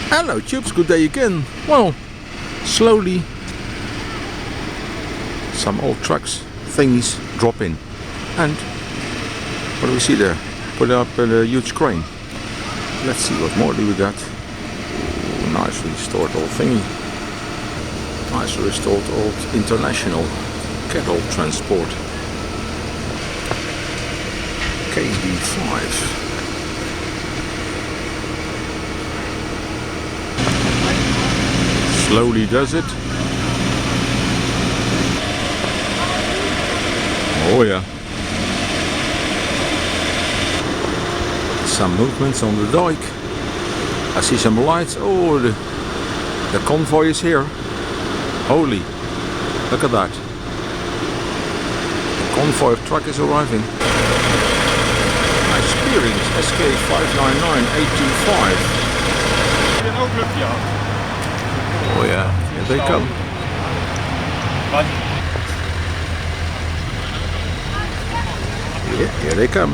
Hello tubes, good day again. Well, slowly some old trucks, thingies drop in. And what do we see there? Put up a huge crane. Let's see what more do we got. Ooh, nice restored old thingy. Nice restored old international cattle transport. KB5. Slowly does it. Oh yeah. Some movements on the dike. I see some lights. Oh, the convoy is here. Holy, look at that. The convoy of truck is arriving. Nice Spierings SK599825. Oh yeah, here they come. Yeah, here they come.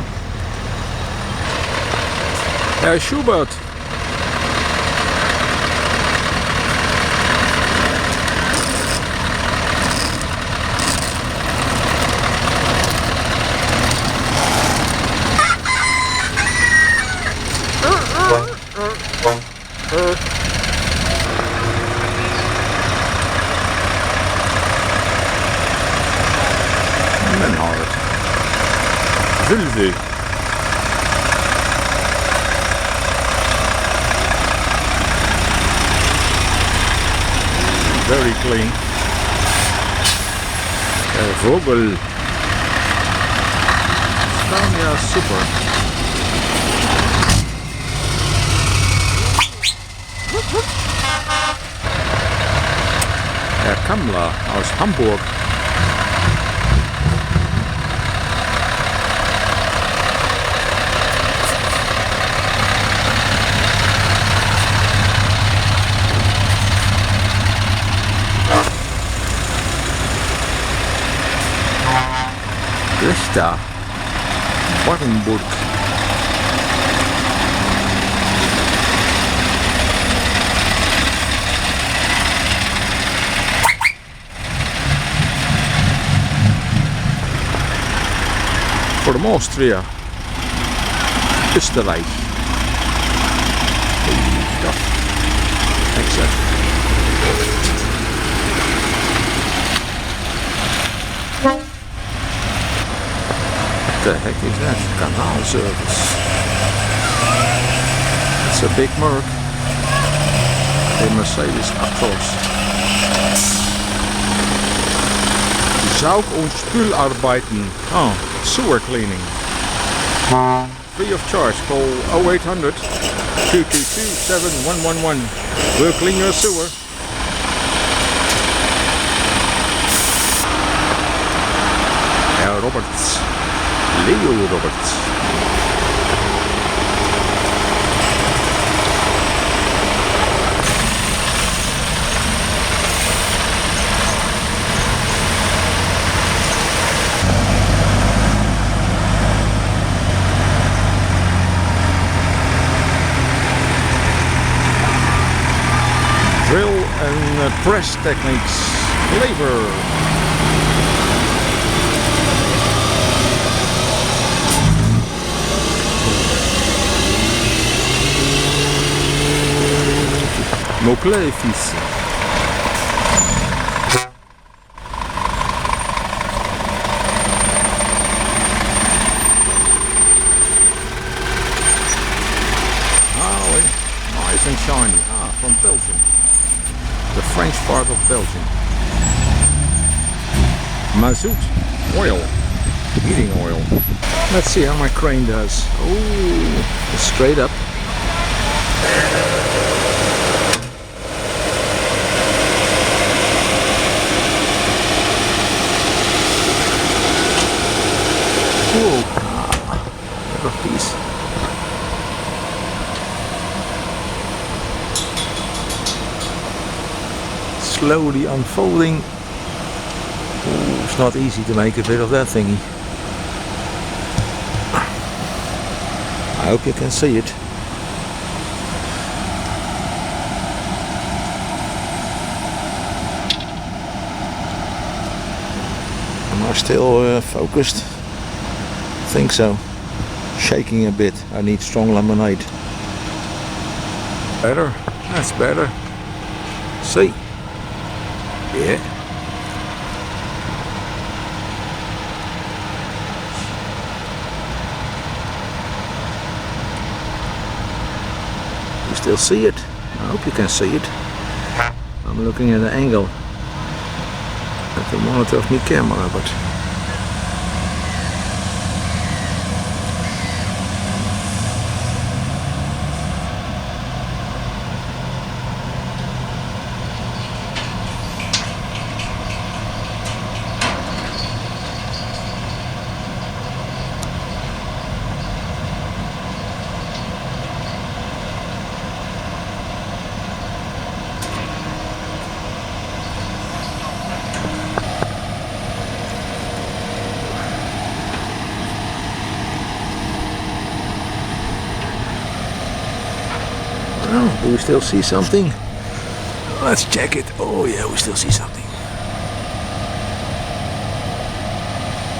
Herr Schubert. Vulve. Very clean. Vogel. Scania Super. Herr Kammler aus Hamburg. Richter, Wartenburg. From Austria, Österreich. Exactly. What the heck is that? Canal service. It's a big Merc. A Mercedes Actros. Saug- und Spülarbeiten. Oh, sewer cleaning. Free of charge. Call 0800 222 7111. We'll clean your sewer. Herr Roberts. Leo Roberts. Drill and press techniques. Labor. Mot-clé, fils. Ah oui, nice and shiny. Ah, from Belgium. The French part of Belgium. Mazout, oil, heating oil. Let's see how my crane does. Oh, straight up. Whoa, look at these. Slowly unfolding. Ooh, it's not easy to make a bit of that thingy. I hope you can see it. are still focused. Think so. Shaking a bit. I need strong lemonade. Better. That's better. See? Yeah. You still see it? I hope you can see it. I'm looking at the angle at the monitor of my camera, but do we still see something? Let's check it. Oh yeah, we still see something.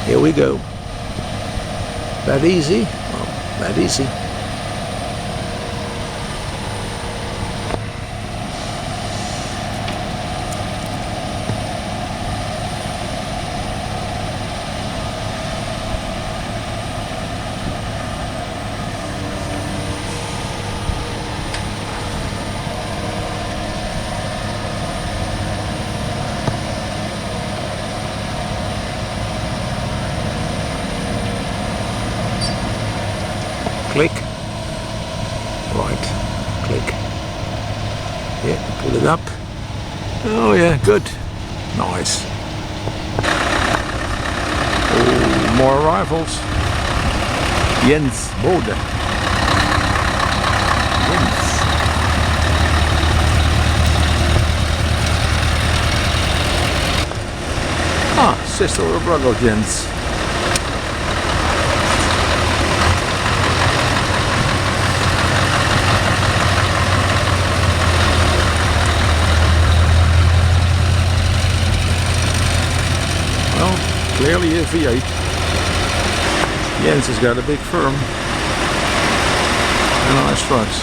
Here we go. That easy? Well, that easy. Click. Right. Click. Yeah, pull it up. Oh yeah, good. Nice. Oh, more arrivals. Jens Bode. Jens. Ah, sister or brother Jens. Clearly a V8. Jens has got a big firm and nice trucks.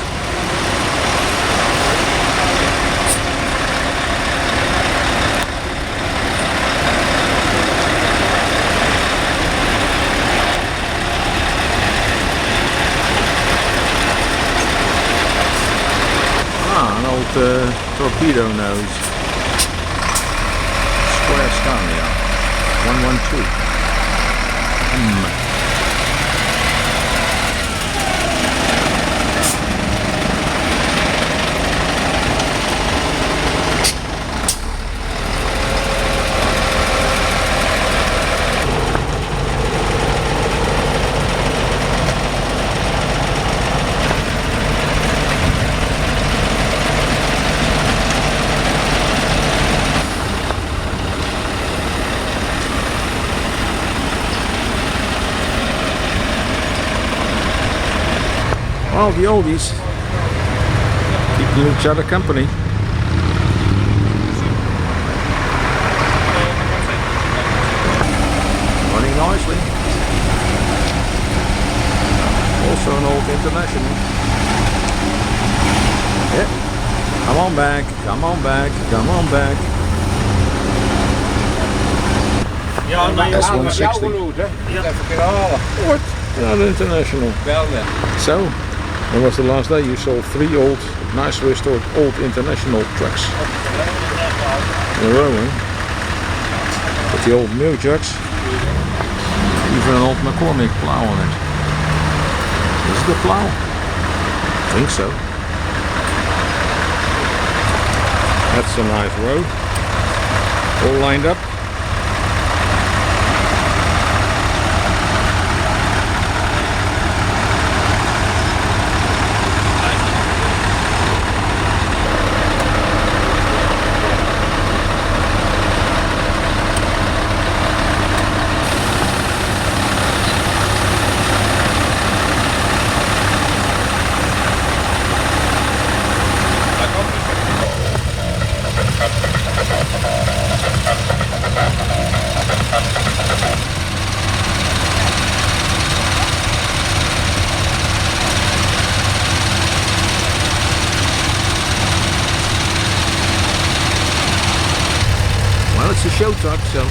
Ah, an old torpedo nose. Square Scania. 112. Well, the oldies keeping each other company. Running nicely. Also an old international. Yeah. Come on back, come on back, come on back. Ja, maar S160. What? Not international. So, when was the last day you sold 3 old, nice restored old international trucks in a row? With the old new trucks, even an old McCormick plow on it. Is it a plow? I think so. That's a nice road, all lined up. show truck, so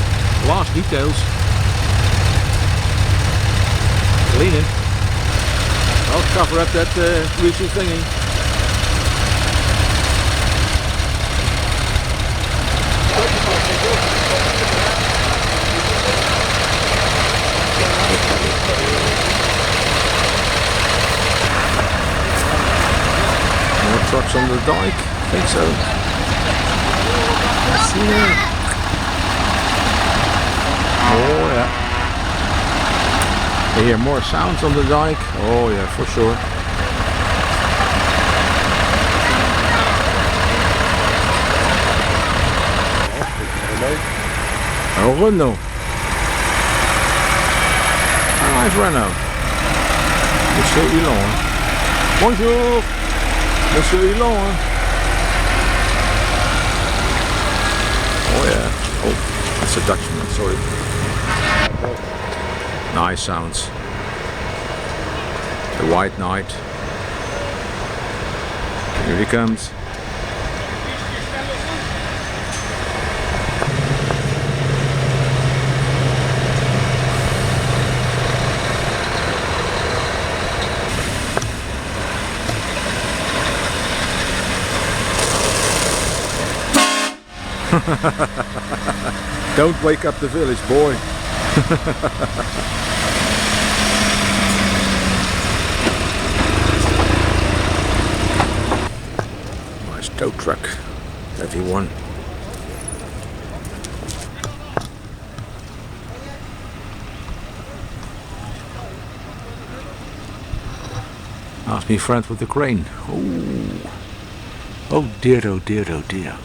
last details. Clean it. I'll cover up that greasy thingy. More trucks on the dike, I think so. Let's see there. Oh yeah. You hear more sounds on the dike. Oh yeah, for sure. Oh, Renault. Ah, nice Renault. Monsieur Hulon. Bonjour, Monsieur Hulon. Oh yeah. Oh, that's a Dutchman, sorry. Nice sounds. The White Knight. Here he comes. Don't wake up the village, boy. Nice tow truck, heavy one. Ask me friend with the crane. Oh, oh dear, oh dear, oh dear.